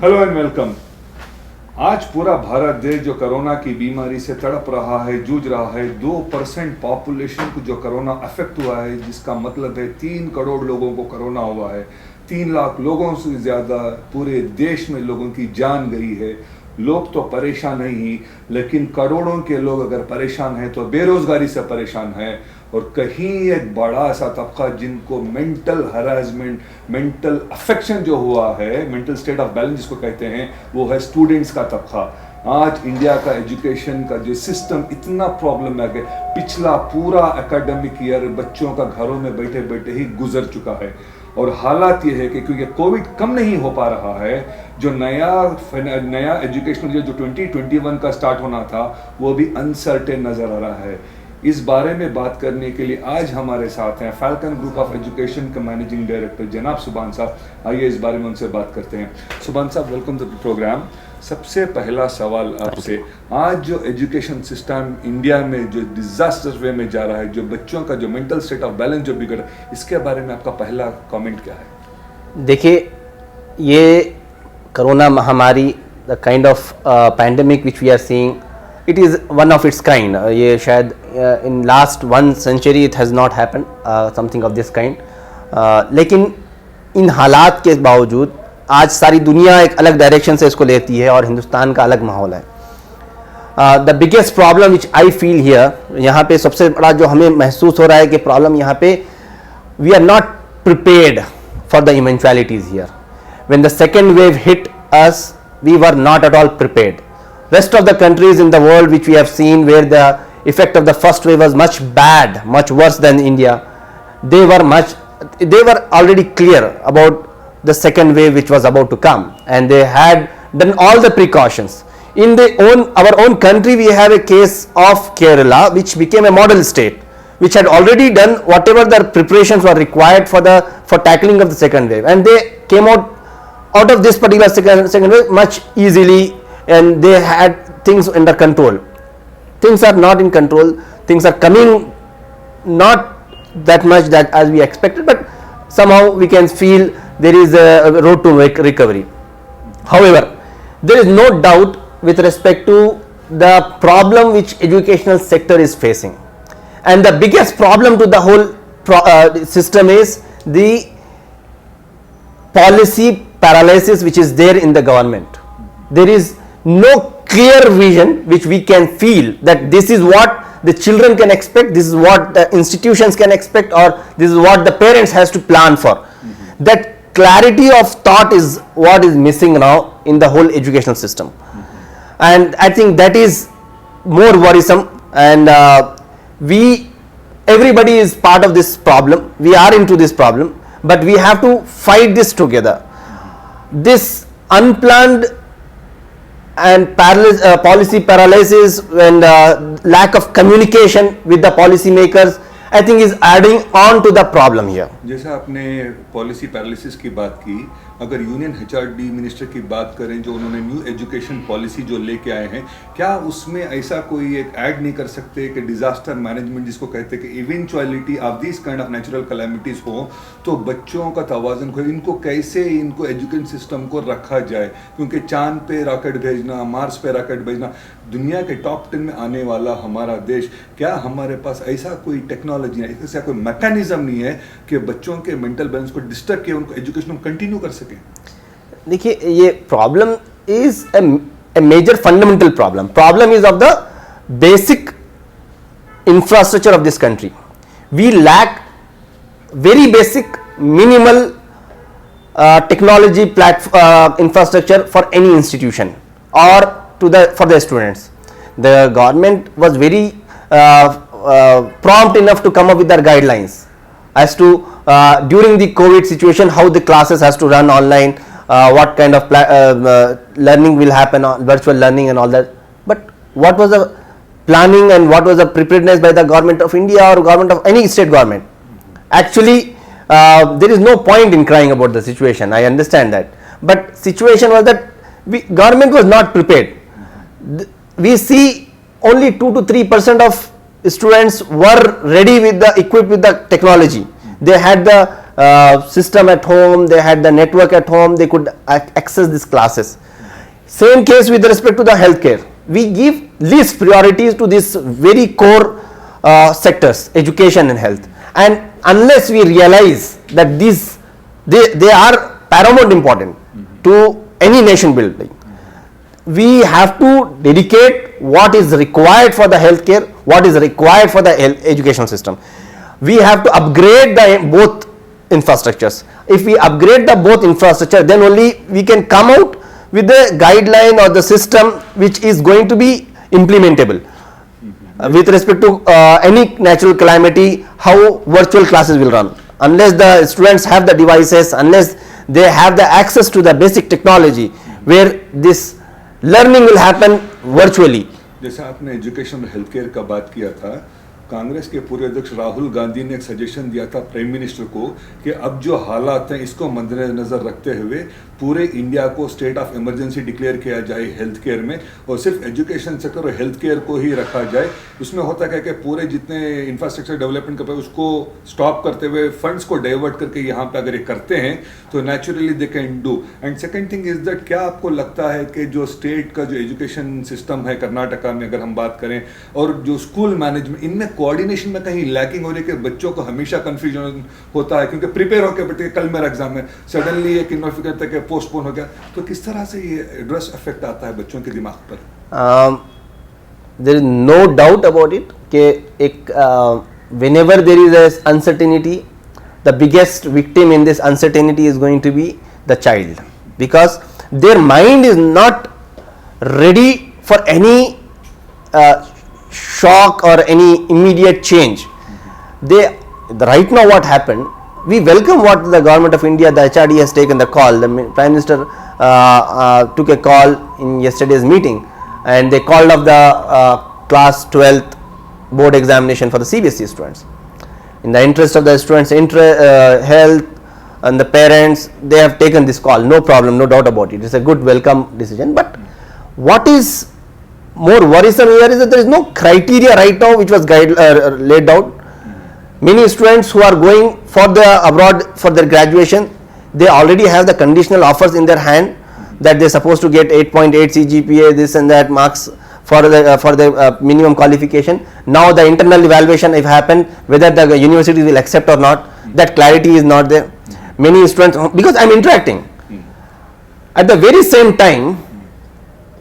Hello and welcome. आज पूरा भारत देश जो कोरोना की बीमारी से तड़प रहा है, जूझ रहा है। 2% पॉपुलेशन को जो कोरोना अफेक्ट हुआ है, जिसका मतलब है 3 करोड़ लोगों को कोरोना हुआ है। 3 लाख लोगों से ज़्यादा पूरे देश में लोगों की जान गई है। लोग तो परेशान ही, लेकिन करोड़ों के लोग अगर परेशान हैं तो बेरोजगारी से परेशान हैं। और कहीं एक बड़ा सा तबका जिनको मेंटल हरासमेंट, मेंटल अफेक्शन जो हुआ है, मेंटल स्टेट ऑफ बैलेंस जिसको कहते हैं, वो है स्टूडेंट्स का तबका। आज इंडिया का एजुकेशन का जो सिस्टम इतना प्रॉब्लम है कि पिछला पूरा एकेडमिक ईयर बच्चों का घरों में बैठे बैठे ही गुजर चुका है। और हालात ये है कि क्योंकि कोविड कम नहीं हो पा रहा है, जो नया एजुकेशनल ईयर जो 2021 का स्टार्ट होना था वो भी अनसर्टेन नज़र आ रहा है। इस बारे में बात करने के लिए आज हमारे साथ हैं फैल्कन ग्रुप ऑफ एजुकेशन के मैनेजिंग डायरेक्टर जनाब सुभान साहब। आइए इस बारे में उनसे बात करते हैं। सुभान साहब, वेलकम टू द प्रोग्राम। सबसे पहला सवाल आपसे, आज जो एजुकेशन सिस्टम इंडिया में जो डिजास्टर वे में जा रहा है, जो बच्चों का जो मेंटल स्टेट ऑफ बैलेंस जो बिगड़, इसके बारे में आपका पहला कमेंट क्या है? देखिए, ये कोरोना महामारी, the kind of pandemic which we are seeing, it is one of its kind. ये शायद in last 1 century it has not happen something of this kind. लेकिन इन हालात के बावजूद आज सारी दुनिया एक अलग डायरेक्शन से इसको लेती है और हिंदुस्तान का अलग माहौल है। The biggest problem which I feel here, यहाँ पे सबसे बड़ा जो हमें महसूस हो रहा है कि प्रॉब्लम यहाँ पे, we are not prepared for the eventualities here. When the second wave hit us, we were not at all prepared. Rest of the countries in the world which we have seen where the effect of the first wave was much bad, much worse than India, they were already clear about the second wave which was about to come, and they had done all the precautions. In our own country, we have a case of Kerala which became a model state, which had already done whatever the preparations were required for tackling of the second wave, and they came out of this particular second wave much easily, and they had things under control. Things are not in control. Things are coming not that much that as we expected, but somehow we can feel there is a road to recovery. However, there is no doubt with respect to the problem which educational sector is facing, and the biggest problem to the whole system is the policy paralysis which is there in the government. There is no clear vision which we can feel that this is what the children can expect, this is what the institutions can expect, or this is what the parents has to plan for. That clarity of thought is what is missing now in the whole educational system. And I think that is more worrisome, and everybody is part of this problem. We are into this problem, but we have to fight this together. This unplanned and policy paralysis and lack of communication with the policy makers, I think is adding on to the problem here. जैसा आपने policy paralysis की बात की, अगर union HRD minister की बात करें जो उन्होंने न्यू एजुकेशन पॉलिसी जो लेके आए हैं, क्या उसमें ऐसा कोई एक ऐड नहीं कर सकते कि डिजास्टर मैनेजमेंट जिसको कहते हैं कि eventuality of this kind of natural calamities हो तो बच्चों का तवाज़ुन हो, इनको कैसे इनको एजुकेशन सिस्टम को रखा जाए? क्योंकि चांद पे रॉकेट भेजना, मार्स पे रॉकेट भेजना, दुनिया के टॉप 10 में आने वाला हमारा देश, क्या हमारे पास ऐसा कोई टेक्नोलॉजी है, ऐसा कोई मैकेनिज्म नहीं है कि बच्चों के मेंटल बैलेंस को डिस्टर्ब किए उनको एजुकेशन कंटिन्यू कर सके? देखिए, ये problem is a major fundamental problem is of the basic infrastructure of this country. We lack very basic minimal technology infrastructure for any institution or for the students. The government was very prompt enough to come up with their guidelines as to during the COVID situation how the classes has to run online, what kind of learning will happen, virtual learning and all that. But what was the planning and what was the preparedness by the government of India or government of any state government? Actually, there is no point in crying about the situation. I understand that, but situation was that government was not prepared. We see only 2 to 3% of students were ready with equipped with the technology. They had the system at home, they had the network at home, they could access these classes. Same case with respect to the healthcare. We give least priorities to these very core sectors, education and health, and unless we realize that these they are paramount important to any nation building, we have to dedicate what is required for the healthcare, what is required for the education system. We have to upgrade the both infrastructures. If we upgrade the both infrastructure, then only we can come out with the guideline or the system which is going to be implementable. With respect to any natural calamity, how virtual classes will run. Unless the students have the devices, unless they have the access to the basic technology where this learning will happen virtually. जैसे आपने education और health care का बात किया था, कांग्रेस के पूर्व अध्यक्ष राहुल गांधी ने एक सजेशन दिया था प्राइम मिनिस्टर को कि अब जो हालात हैं इसको मद्देनजर रखते हुए पूरे इंडिया को स्टेट ऑफ इमरजेंसी डिक्लेयर किया जाए हेल्थ केयर में, और सिर्फ एजुकेशन सेक्टर और हेल्थ केयर को ही रखा जाए. उसमें होता क्या कि पूरे जितने इंफ्रास्ट्रक्चर डेवलपमेंट कर पाए उसको स्टॉप करते हुए फंड्स को डाइवर्ट करके यहाँ पे अगर ये करते हैं तो naturally they can do. And second thing is that, क्या आपको लगता है कि जो स्टेट का जो एजुकेशन सिस्टम है कर्नाटका में अगर हम बात करें और जो स्कूल मैनेजमेंट, इनमें कोऑर्डिनेशन में कहीं लैकिंग हो रही है कि बच्चों को हमेशा कंफ्यूजन होता है क्योंकि प्रिपेयर होकर बैठे कल मेरा एग्जाम है, सडनली एक इन्फॉर्मेशन करता है कि पोस्टपोन हो गया, तो किस तरह से ये एड्रेस इफेक्ट आता है बच्चों के दिमाग पर? There is no doubt about it कि एक whenever there is a uncertainty, the biggest victim in this uncertainty is going to be the child, because their mind is not ready for any shock or any immediate change. They right now what happened, we welcome what the government of India, the HRD has taken the call. The Prime Minister took a call in yesterday's meeting and they called off the class 12th board examination for the CBSE students. In the interest of the students' health and the parents, they have taken this call, no problem, no doubt about it. It's a good welcome decision. But what is more worrisome here is that there is no criteria right now which was laid out. Many students who are going for the abroad for their graduation, they already have the conditional offers in their hand that they are supposed to get 8.8 CGPA, this and that marks for the minimum qualification. Now the internal evaluation if happened, whether the university will accept or not, that clarity is not there. Many students, because I am interacting, at the very same time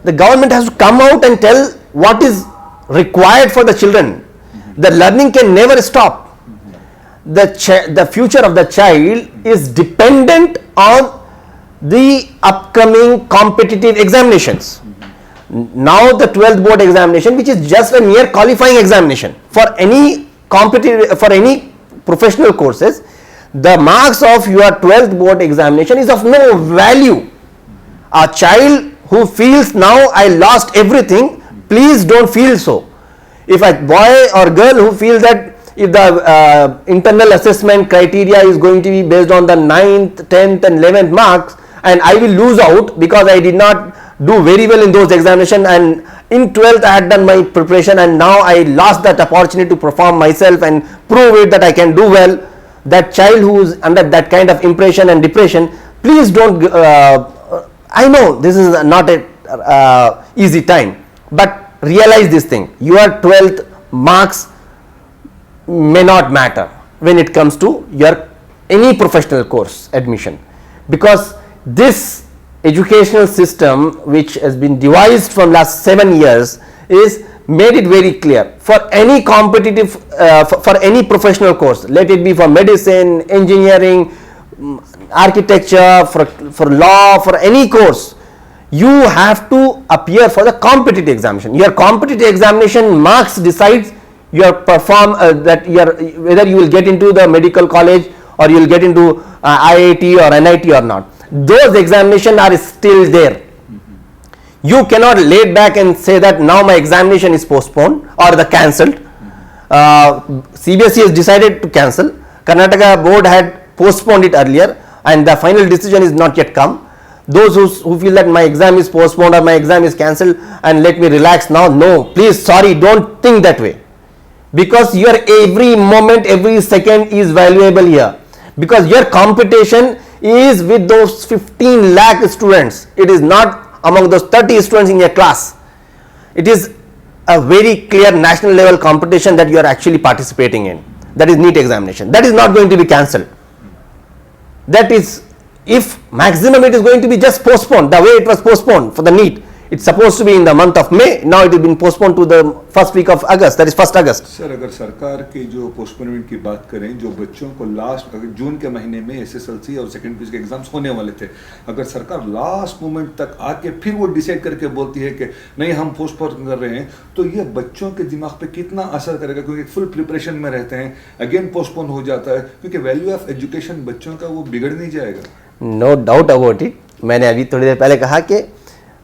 the government has to come out and tell what is required for the children. The learning can never stop. The future of the child is dependent on the upcoming competitive examinations. Now the 12th board examination, which is just a mere qualifying examination for any competitive, for any professional courses, the marks of your 12th board examination is of no value. A child who feels now I lost everything, please don't feel so. If a boy or girl who feels that if the internal assessment criteria is going to be based on the 9th, 10th and 11th marks and I will lose out because I did not do very well in those examinations and in 12th I had done my preparation and now I lost that opportunity to perform myself and prove it that I can do well. That child who is under that kind of impression and depression, please don't, I know this is not a easy time, but realize this thing, your 12th marks may not matter when it comes to your any professional course admission, because this educational system which has been devised from last 7 years is made it very clear for any competitive for any professional course, let it be for medicine, engineering, architecture, for law, for any course, you have to appear for the competitive examination. Your competitive examination marks decides your whether you will get into the medical college or you will get into IIT or NIT or not. Those examinations are still there. You cannot lay back and say that now my examination is postponed or the cancelled. CBSE has decided to cancel. Karnataka board had postponed it earlier and the final decision is not yet come. Those who feel that my exam is postponed or my exam is cancelled and let me relax now, no, please, sorry, don't think that way, because your every moment, every second is valuable here. because your competition is with those 15 lakh students. It is not among those 30 students in your class. It is a very clear national level competition that you are actually participating in. That is NEET examination. That is not going to be cancelled. That is, if maximum it is going to be just postponed the way it was postponed for the NEET. It's supposed to be in the month of May. Now it has been postponed to the first week of August. That is 1st August. Sir, अगर सरकार की जो postponement की बात करें, जो बच्चों को लास्ट जून के महीने में एसएसएलसी और सेकेंड फेज के एग्जाम्स होने वाले थे, अगर सरकार लास्ट मोमेंट तक आके फिर वो डिसाइड करके बोलती है कि नहीं हम पोस्टपोन कर रहे हैं, तो ये बच्चों के दिमाग पे कितना असर करेगा, क्योंकि फुल प्रिपरेशन में रहते हैं, अगेन पोस्टपोन हो जाता है, क्योंकि वैल्यू ऑफ एजुकेशन बच्चों का वो बिगड़ नहीं जाएगा? No doubt about it. मैंने अभी थोड़ी देर पहले कहा कि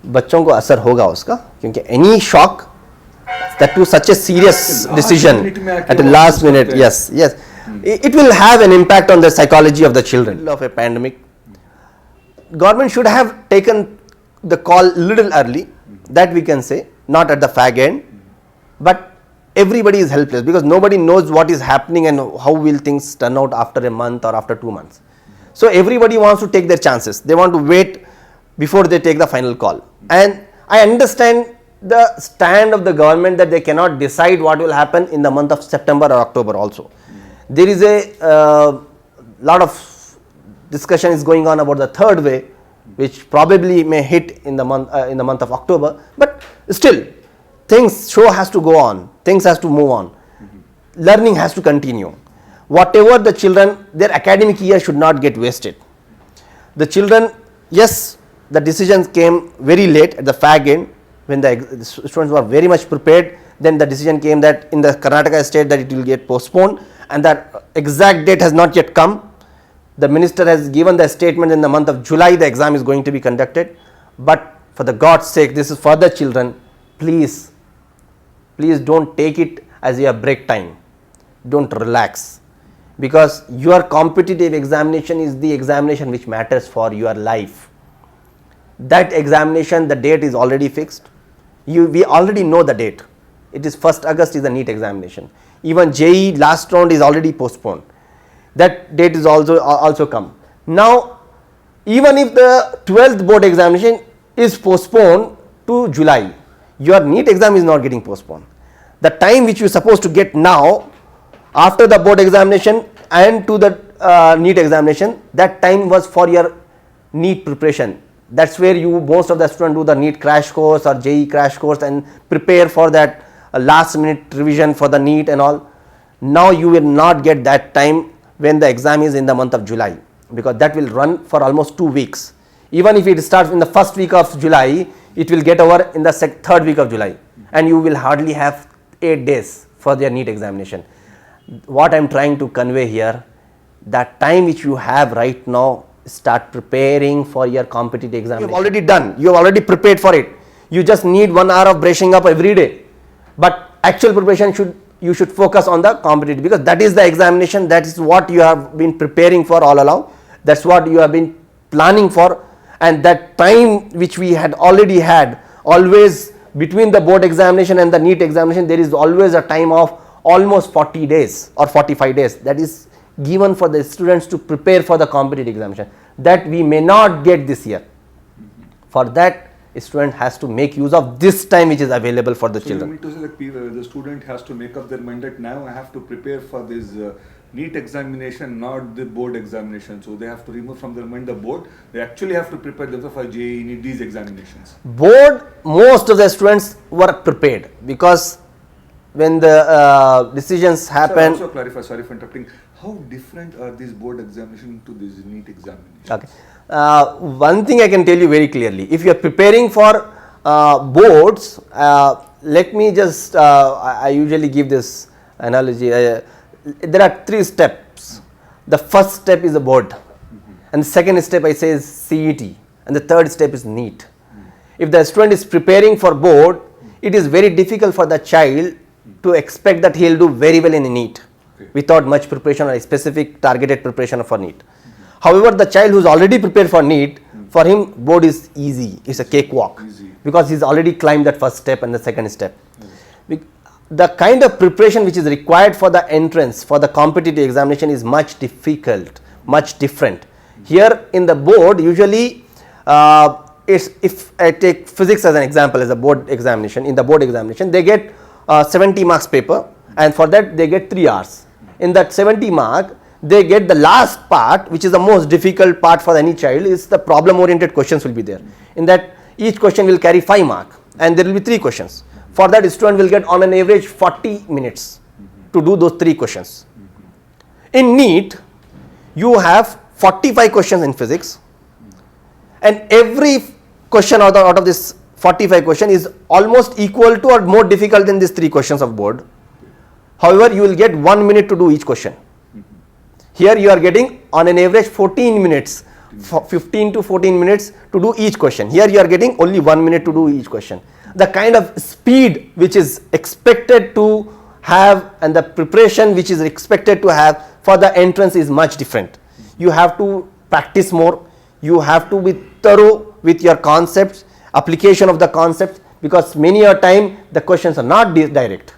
बच्चों को असर होगा उसका, क्योंकि any shock that to such a serious decision at the last minute, yes, it will have an impact on the psychology of the children. Of a pandemic, government should have taken the call little early, that we can say, not at the fag end, but everybody is helpless because nobody knows what is happening and how will things turn out after a month or after 2 months. So everybody wants to take their chances. They want to wait before they take the final call. And I understand the stand of the government that they cannot decide what will happen in the month of September or October also. There is a lot of discussion is going on about the third wave, which probably may hit in the month of October, but still show has to go on, things has to move on, learning has to continue. Whatever the children, their academic year should not get wasted. The children, yes, the decisions came very late at the fag end, when the students were very much prepared. Then the decision came that in the Karnataka state that it will get postponed, and that exact date has not yet come. The minister has given the statement in the month of July the exam is going to be conducted, but for the God's sake, this is for the children. Please don't take it as your break time. Don't relax, because your competitive examination is the examination which matters for your life. That examination, the date is already fixed. We already know the date. It is 1st August is the NEET examination. Even JEE last round is already postponed. That date is also come. Now, even if the 12th board examination is postponed to July, your NEET exam is not getting postponed. The time which you are supposed to get now, after the board examination and to the NEET examination, that time was for your NEET preparation. That's where most of the students do the NEET crash course or JEE crash course and prepare for that last minute revision for the NEET and all. Now you will not get that time when the exam is in the month of July, because that will run for almost 2 weeks. Even if it starts in the first week of July, it will get over in the third week of July, and you will hardly have 8 days for their NEET examination. What I am trying to convey here, that time which you have right now, start preparing for your competitive examination. You have already done, you have already prepared for it. You just need 1 hour of brushing up every day. But actual preparation you should focus on the competitive, because that is the examination, that is what you have been preparing for all along. That's what you have been planning for, and that time which we had already had, always between the board examination and the NEET examination, there is always a time of almost 40 days or 45 days that is given for the students to prepare for the competitive examination, that we may not get this year. For that, a student has to make use of this time which is available for the children. You mean to say that the student has to make up their mind that now I have to prepare for this NEET examination, not the board examination. So they have to remove from their mind the board. They actually have to prepare themselves for JEE, NEET, these examinations. Board, most of the students were prepared, because when the decisions happen. Sir, also clarify, sorry for interrupting. How different are these board examinations to these NEET examinations? Okay. One thing I can tell you very clearly, if you are preparing for boards, let me just, I usually give this analogy. There are 3 steps. The first step is a board, and the second step I say is CET, and the third step is NEET. If the student is preparing for board, it is very difficult for the child to expect that he will do very well in NEET without much preparation or a specific targeted preparation for NEET. However, the child who is already prepared for NEET, for him board is easy, it's a cakewalk, because he's already climbed that first step and the second step. The kind of preparation which is required for the entrance for the competitive examination is much difficult, much different. Here in the board, usually if I take physics as an example, as a board examination, in the board examination they get 70 marks paper, and for that they get 3 hours. In that 70 mark, they get the last part, which is the most difficult part for any child, is the problem oriented questions will be there. In that, each question will carry 5 marks and there will be 3 questions. For that, student will get on an average 40 minutes to do those 3 questions. In NEET, you have 45 questions in physics, and every question out of this 45 question is almost equal to or more difficult than these 3 questions of board. However, you will get 1 minute to do each question. Here you are getting on an average 14 minutes, 15 to 14 minutes to do each question. Here you are getting only 1 minute to do each question. The kind of speed which is expected to have and the preparation which is expected to have for the entrance is much different. You have to practice more, you have to be thorough with your concepts, application of the concepts, because many a time the questions are not direct.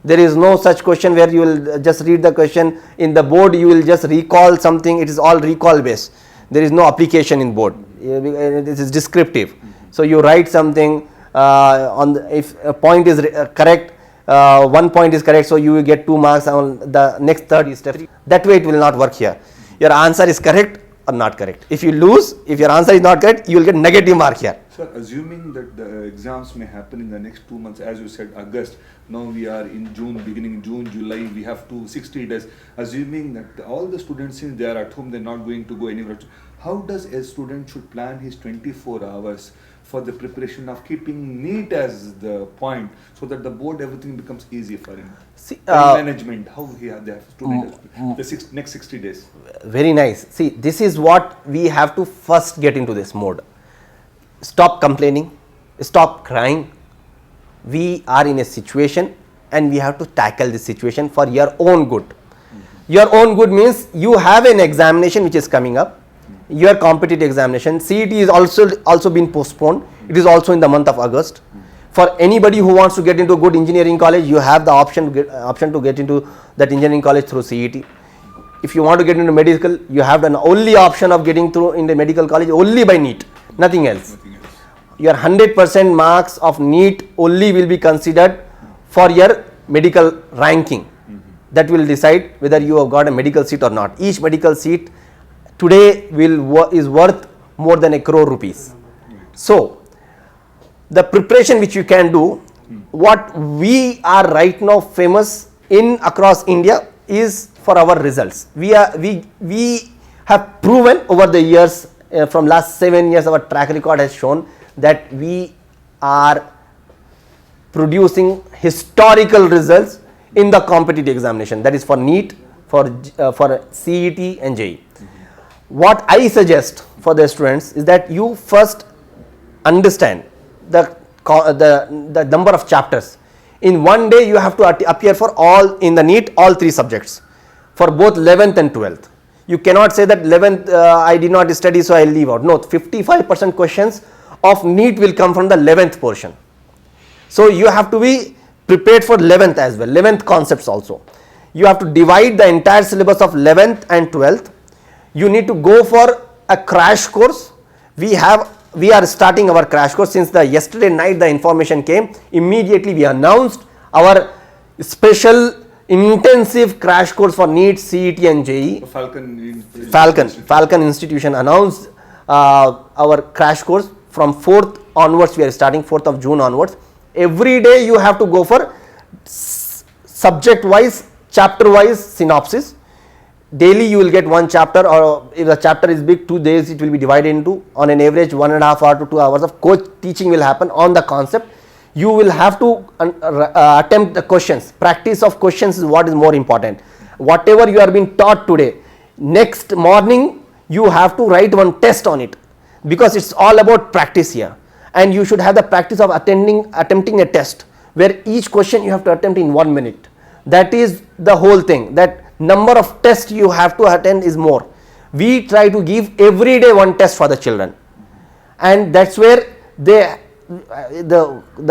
There is no such question where you will just read the question. In the board you will just recall something, it is all recall based. There is no application in board, this is descriptive. So you write something if a point is correct, 1 point is correct, so you will get 2 marks on the next third is step. That way it will not work here. Your answer is correct or not correct. If you lose, if your answer is not correct, you will get negative mark here. Sir, assuming that the exams may happen in the next 2 months, as you said, August, now we are in June, beginning June, July, we have 60 days. Assuming that all the students, since they are at home, they are not going to go anywhere, how does a student should plan his 24 hours for the preparation of keeping NEET as the point, so that the board everything becomes easy for him? See, management, how they have to manage the next 60 days? Very nice. See, this is what we have to first get into this mode. Stop complaining, stop crying. We are in a situation and we have to tackle this situation for your own good. Your own good means you have an examination which is coming up, your competitive examination. CET is also been postponed. It is also in the month of August. For anybody who wants to get into a good engineering college, you have the option to get into that engineering college through CET. If you want to get into medical, you have the only option of getting through in the medical college only by NEET, nothing else. Your 100% marks of NEET only will be considered for your medical ranking. That will decide whether you have got a medical seat or not. Each medical seat today is worth more than ₹1 crore. So the preparation which you can do, what we are right now famous in across India is for our results. We have proven over the years, from last 7 years, our track record has shown that we are producing historical results in the competitive examination, that is for NEET, for CET and JEE. What I suggest for the students is that you first understand the number of chapters. In one day you have to appear for all in the NEET, all 3 subjects for both 11th and 12th. You cannot say that 11th I did not study so I will leave out. No, 55% questions of NEET will come from the 11th portion. So you have to be prepared for 11th as well, 11th concepts also. You have to divide the entire syllabus of 11th and 12th. You need to go for a crash course. We are starting our crash course. Since the yesterday night the information came, immediately we announced our special intensive crash course for NEET, CET and JEE. Falcon Institution announced our crash course from 4th onwards. We are starting 4th of June onwards. Every day you have to go for subject wise, chapter wise synopsis. Daily you will get 1 chapter, or if the chapter is big, 2 days it will be divided into, on an average 1.5 hour to 2 hours of coach teaching will happen on the concept. You will have to attempt the questions. Practice of questions is what is more important. Whatever you are being taught today, next morning you have to write 1 test on it, because it's all about practice here. And you should have the practice of attempting a test where each question you have to attempt in 1 minute. That is the whole thing. That number of tests you have to attend is more. We try to give every day 1 test for the children, and that's where the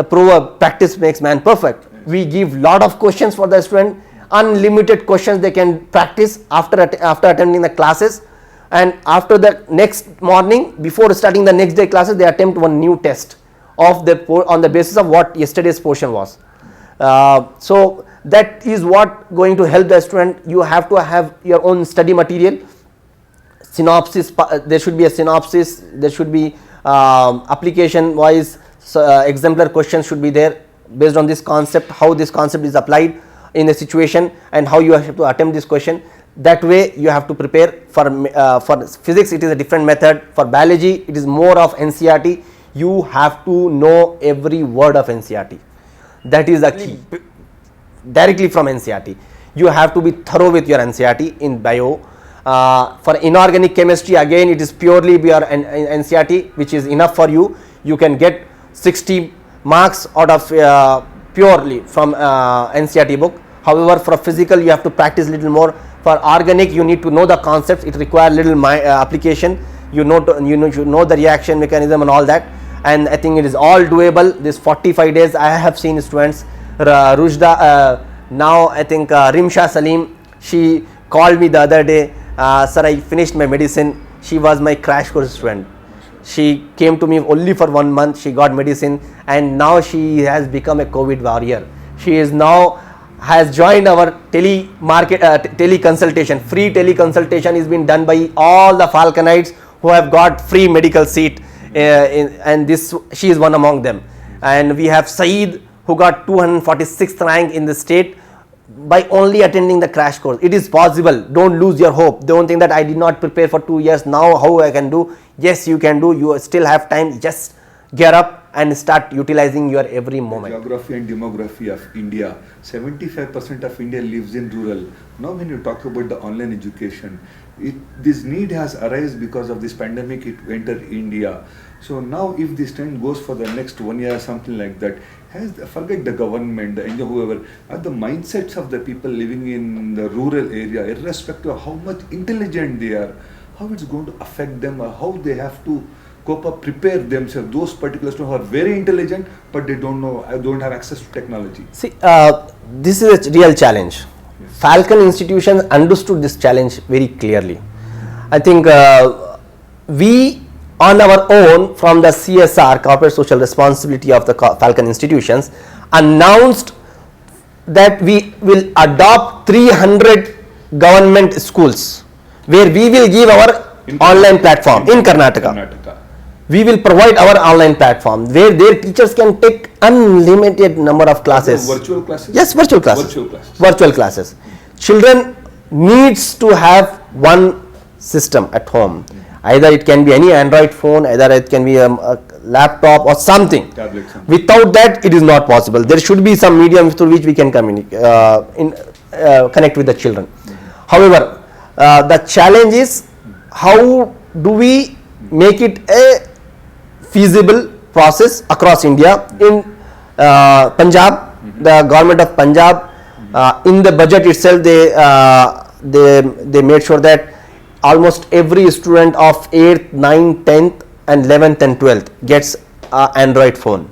proverb practice makes man perfect. We give lot of questions for the student. unlimited questions they can practice after attending the classes, and after the next morning, before starting the next day classes, they attempt one new test of the on the basis of what yesterday's portion was. So that is what going to help the student. You have to have your own study material, synopsis, there should be a synopsis, there should be application wise exemplar questions should be there based on this concept, how this concept is applied in a situation and how you have to attempt this question. That way you have to prepare. For physics it is a different method, for biology it is more of NCERT. You have to know every word of NCERT, that is the key, directly from NCERT. You have to be thorough with your NCERT in bio. For inorganic chemistry, again it is purely your NCERT, which is enough for you. You can get 60 marks out of purely from NCERT book. However, for physical you have to practice little more. For organic you need to know the concepts, it requires little application. You know the reaction mechanism and all that, and I think it is all doable. This 45 days I have seen students, Rujda, now I think Rimsha Salim, she called me the other day, sir, I finished my medicine. She was my crash course student. She came to me only for 1 month, she got medicine, and now she has become a COVID warrior. She is now has joined our teleconsultation. Free teleconsultation is being done by all the Falconites who have got free medical seat, and this she is one among them. And we have Saeed who got 246th rank in the state by only attending the crash course. It is possible. Don't lose your hope. Don't think that I did not prepare for 2 years, now how I can do. Yes, you can do. You still have time. Just gear up and start utilizing your every moment. Geography and demography of India, 75% of India lives in rural. Now when you talk about the online education, this need has arisen because of this pandemic. It entered India. So now if this trend goes for the next 1 year, something like that, forget the government, the NGO, whoever, are the mindsets of the people living in the rural area, irrespective of how much intelligent they are, how it's going to affect them, or how they have to cope up, prepare themselves. Those particular students who are very intelligent, but they don't have access to technology. See, this is a real challenge. Yes. Falcon institutions understood this challenge very clearly. I think we on our own, from the CSR, corporate social responsibility of the Falcon institutions, announced that we will adopt 300 government schools where we will give our online platform in Karnataka. We will provide our online platform where their teachers can take unlimited number of classes. Virtual classes? Yes, virtual classes. Virtual classes. Children needs to have one system at home. Either it can be any Android phone, either it can be a laptop or something. Without that, it is not possible. There should be some medium through which we can communicate, connect with the children. However, the challenge is how do we make it a feasible process across India. In Punjab, the government of Punjab, in the budget itself, they made sure that almost every student of 8th, 9th, 10th and 11th and 12th gets an Android phone.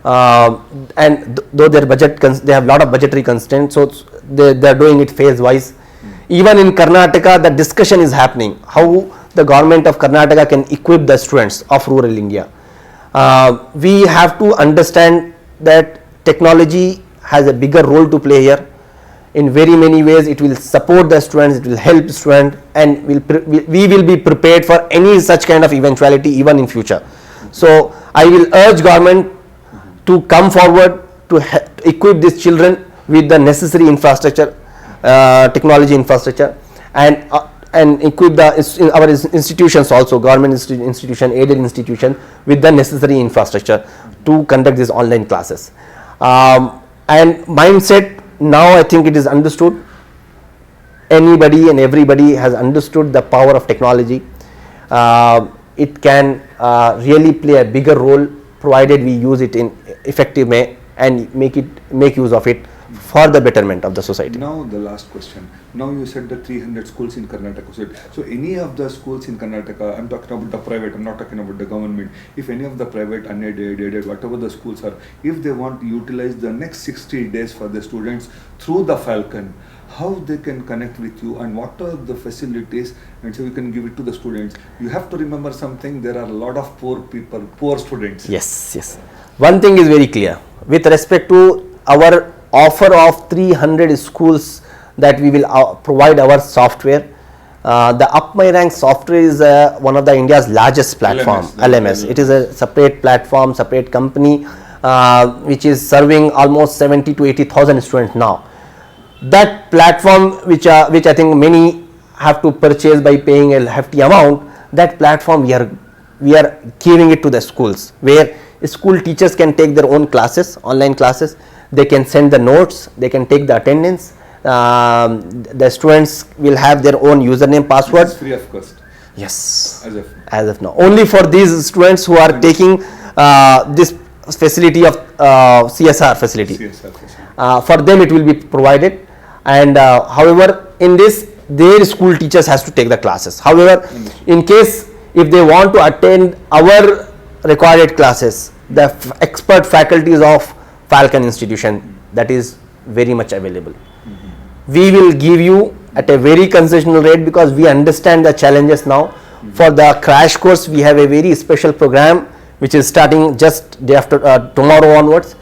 And though their budget, they have a lot of budgetary constraints, so they are doing it phase wise. Even in Karnataka, the discussion is happening how the government of Karnataka can equip the students of rural India. We have to understand that technology has a bigger role to play here. In very many ways, it will support the students, it will help students, and we will be prepared for any such kind of eventuality even in future. So I will urge government to come forward to equip these children with the necessary infrastructure, technology infrastructure, and equip our institutions also, government institution, aided institution, with the necessary infrastructure to conduct these online classes. And mindset, now I think it is understood. Anybody and everybody has understood the power of technology. It can really play a bigger role provided we use it in effective way and make use of it for the betterment of the society. Now the last question. Now you said the 300 schools in Karnataka. So any of the schools in Karnataka, I'm talking about the private, I'm not talking about the government. If any of the private, unaided, aided, whatever the schools are, if they want to utilize the next 60 days for the students through the Falcon, how they can connect with you and what are the facilities, and so you can give it to the students. You have to remember something, there are a lot of poor people, poor students. Yes. One thing is very clear with respect to our offer of 300 schools that we will provide our software. The Up My Rank software is one of the India's largest platform, LMS. It is a separate platform, separate company, which is serving almost 70 to 80,000 students now. That platform, which I think many have to purchase by paying a hefty amount, that platform we are giving it to the schools, where school teachers can take their own classes, online classes. They can send the notes, they can take the attendance. The students will have their own username, password. It's free of cost. Yes. As of now. Only for these students who are taking this facility of CSR facility. For them it will be provided. And however, in this, their school teachers has to take the classes. However, in case if they want to attend our recorded classes, the expert faculties of Falcon institution, that is very much available. We will give you at a very concessional rate because we understand the challenges now. For the crash course, we have a very special program which is starting just day after tomorrow onwards.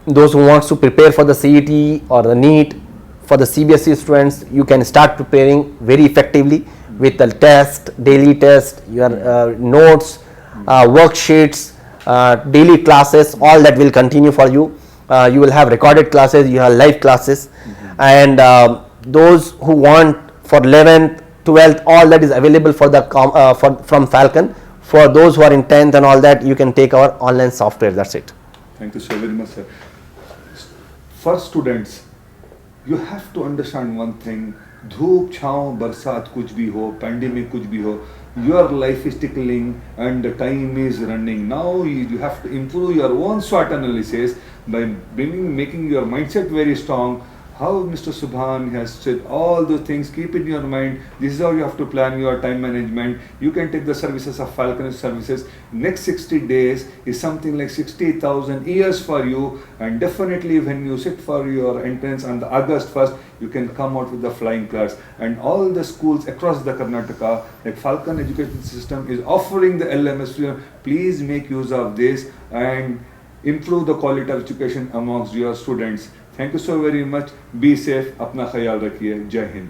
Those who wants to prepare for the CET or the NEET, for the CBSE students, you can start preparing very effectively with the test, daily test, your notes, worksheets, daily classes, all that will continue for you. You will have recorded classes, you have live classes, and those who want for 11th, 12th, all that is available for the from Falcon. For those who are in 10th and all that, you can take our online software. That's it. Thank you so very much, sir. For students, you have to understand one thing. धूप छाँव बरसात कुछ भी हो, pandemic कुछ भी हो, your life is tickling and the time is running. Now you have to improve your own SWOT analysis by making your mindset very strong. How Mr. Subhan has said all those things, keep in your mind. This is how you have to plan your time management. You can take the services of Falcon services. Next 60 days is something like 60,000 years for you, and definitely when you sit for your entrance on the August 1st, you can come out with the flying colors. And all the schools across the Karnataka, like Falcon education system is offering the LMS. Please make use of this and improve the quality of education amongst your students. Thank you so very much. Be safe. अपना ख्याल रखिए. जय हिंद.